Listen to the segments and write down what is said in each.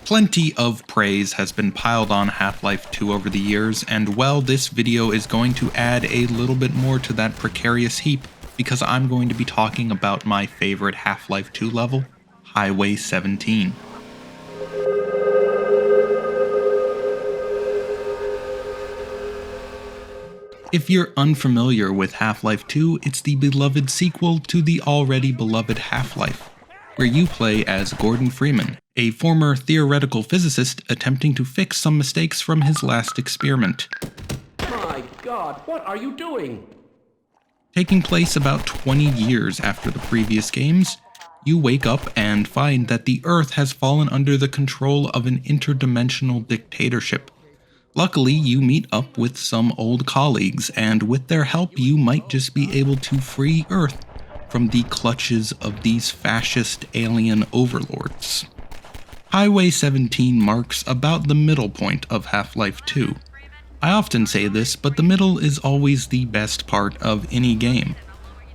Plenty of praise has been piled on Half-Life 2 over the years, and well, this video is going to add a little bit more to that precarious heap, because I'm going to be talking about my favorite Half-Life 2 level, Highway 17. If you're unfamiliar with Half-Life 2, it's the beloved sequel to the already beloved Half-Life, where you play as Gordon Freeman, a former theoretical physicist attempting to fix some mistakes from his last experiment. My God, what are you doing? Taking place about 20 years after the previous games, you wake up and find that the Earth has fallen under the control of an interdimensional dictatorship. Luckily, you meet up with some old colleagues, and with their help you might just be able to free Earth from the clutches of these fascist alien overlords. Highway 17 marks about the middle point of Half-Life 2. I often say this, but the middle is always the best part of any game.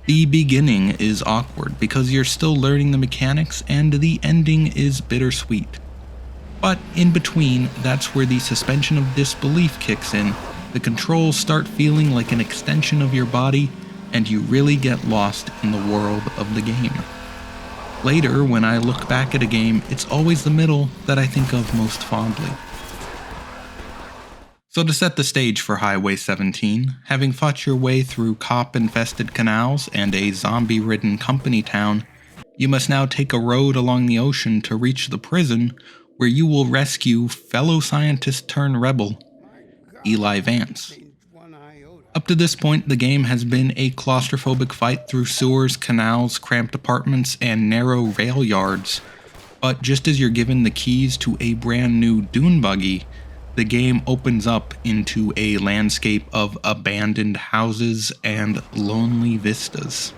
The beginning is awkward because you're still learning the mechanics, and the ending is bittersweet. But in between, that's where the suspension of disbelief kicks in, the controls start feeling like an extension of your body, and you really get lost in the world of the game. Later, when I look back at a game, it's always the middle that I think of most fondly. So to set the stage for Highway 17, having fought your way through cop-infested canals and a zombie-ridden company town, you must now take a road along the ocean to reach the prison where you will rescue fellow scientist-turned-rebel, Eli Vance. Up to this point, the game has been a claustrophobic fight through sewers, canals, cramped apartments, and narrow rail yards. But just as you're given the keys to a brand new dune buggy, the game opens up into a landscape of abandoned houses and lonely vistas.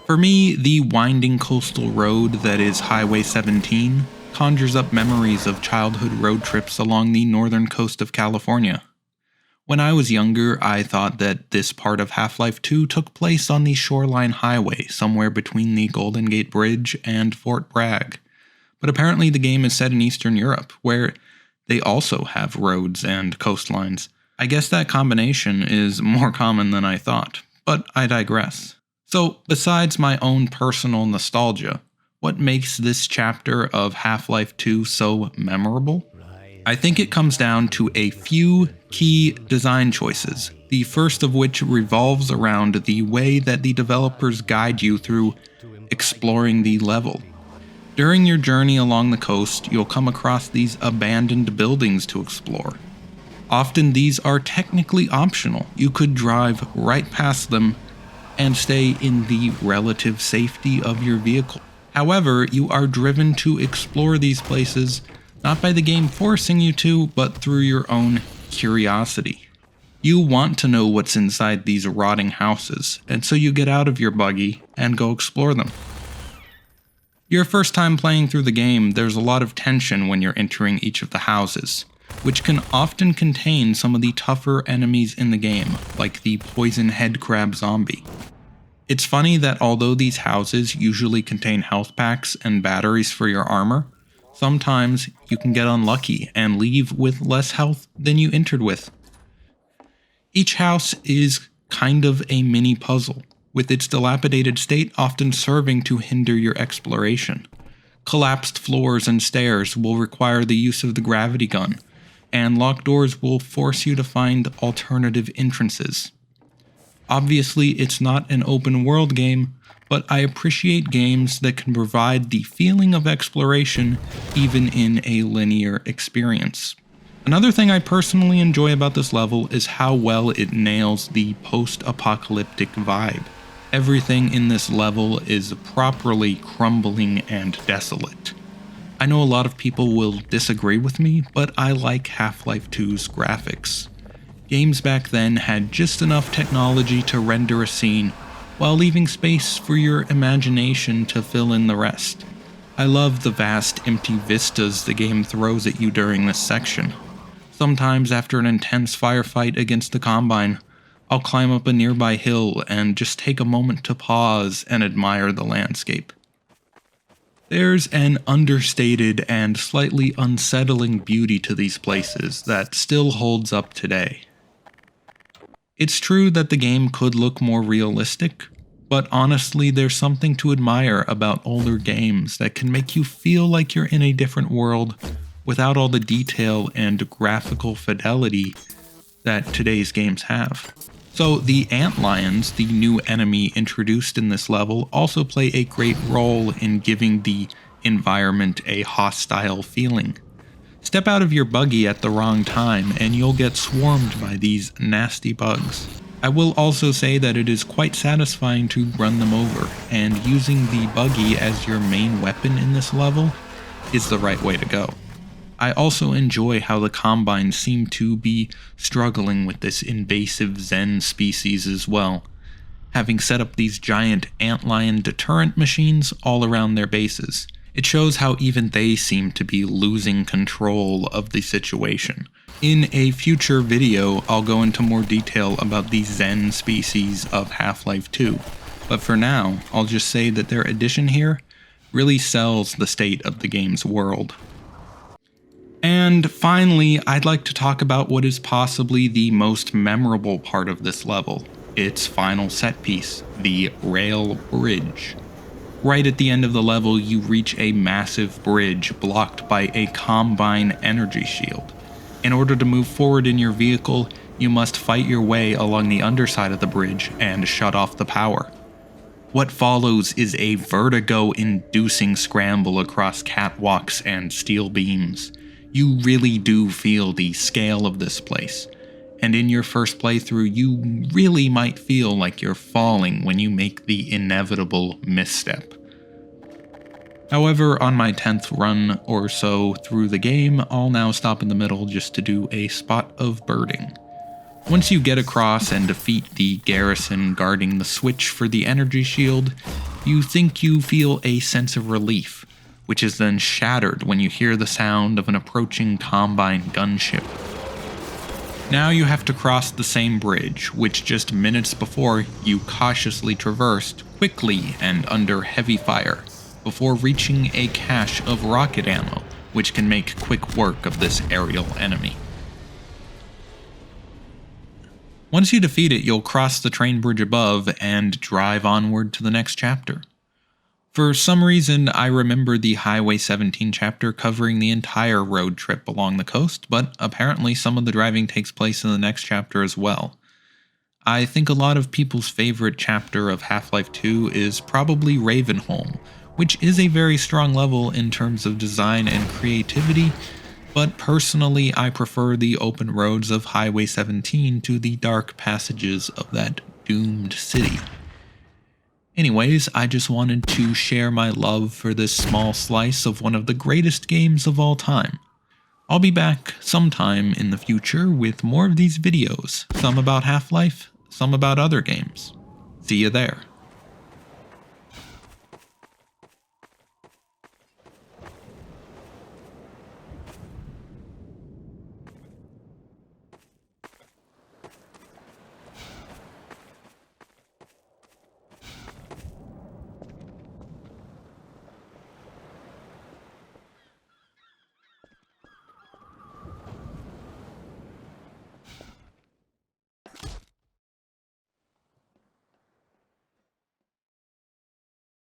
For me, the winding coastal road that is Highway 17 conjures up memories of childhood road trips along the northern coast of California. When I was younger, I thought that this part of Half-Life 2 took place on the Shoreline Highway, somewhere between the Golden Gate Bridge and Fort Bragg. But apparently the game is set in Eastern Europe, where they also have roads and coastlines. I guess that combination is more common than I thought, but I digress. So, besides my own personal nostalgia, what makes this chapter of Half-Life 2 so memorable? I think it comes down to a few key design choices, the first of which revolves around the way that the developers guide you through exploring the level. During your journey along the coast, you'll come across these abandoned buildings to explore. Often these are technically optional. You could drive right past them and stay in the relative safety of your vehicle. However, you are driven to explore these places not by the game forcing you to, but through your own curiosity. You want to know what's inside these rotting houses, and so you get out of your buggy and go explore them. Your first time playing through the game, there's a lot of tension when you're entering each of the houses, which can often contain some of the tougher enemies in the game, like the poison head crab zombie. It's funny that although these houses usually contain health packs and batteries for your armor, sometimes you can get unlucky and leave with less health than you entered with. Each house is kind of a mini puzzle, with its dilapidated state often serving to hinder your exploration. Collapsed floors and stairs will require the use of the gravity gun, and locked doors will force you to find alternative entrances. Obviously, it's not an open world game, but I appreciate games that can provide the feeling of exploration even in a linear experience. Another thing I personally enjoy about this level is how well it nails the post-apocalyptic vibe. Everything in this level is properly crumbling and desolate. I know a lot of people will disagree with me, but I like Half-Life 2's graphics. Games back then had just enough technology to render a scene, while leaving space for your imagination to fill in the rest. I love the vast empty vistas the game throws at you during this section. Sometimes after an intense firefight against the Combine, I'll climb up a nearby hill and just take a moment to pause and admire the landscape. There's an understated and slightly unsettling beauty to these places that still holds up today. It's true that the game could look more realistic, but honestly there's something to admire about older games that can make you feel like you're in a different world without all the detail and graphical fidelity that today's games have. So the antlions, the new enemy introduced in this level, also play a great role in giving the environment a hostile feeling. Step out of your buggy at the wrong time and you'll get swarmed by these nasty bugs. I will also say that it is quite satisfying to run them over, and using the buggy as your main weapon in this level is the right way to go. I also enjoy how the Combines seem to be struggling with this invasive Zen species as well, having set up these giant antlion deterrent machines all around their bases. It shows how even they seem to be losing control of the situation. In a future video, I'll go into more detail about the Zen species of Half-Life 2, but for now, I'll just say that their addition here really sells the state of the game's world. And finally, I'd like to talk about what is possibly the most memorable part of this level, its final set piece, the rail bridge. Right at the end of the level, you reach a massive bridge blocked by a Combine energy shield. In order to move forward in your vehicle, you must fight your way along the underside of the bridge and shut off the power. What follows is a vertigo-inducing scramble across catwalks and steel beams. You really do feel the scale of this place, and in your first playthrough you really might feel like you're falling when you make the inevitable misstep. However, on my 10th run or so through the game, I'll now stop in the middle just to do a spot of birding. Once you get across and defeat the garrison guarding the switch for the energy shield, you think you feel a sense of relief, which is then shattered when you hear the sound of an approaching Combine gunship. Now you have to cross the same bridge, which just minutes before you cautiously traversed quickly and under heavy fire, before reaching a cache of rocket ammo, which can make quick work of this aerial enemy. Once you defeat it, you'll cross the train bridge above and drive onward to the next chapter. For some reason, I remember the Highway 17 chapter covering the entire road trip along the coast, but apparently some of the driving takes place in the next chapter as well. I think a lot of people's favorite chapter of Half-Life 2 is probably Ravenholm, which is a very strong level in terms of design and creativity, but personally I prefer the open roads of Highway 17 to the dark passages of that doomed city. Anyways, I just wanted to share my love for this small slice of one of the greatest games of all time. I'll be back sometime in the future with more of these videos, some about Half-Life, some about other games. See you there.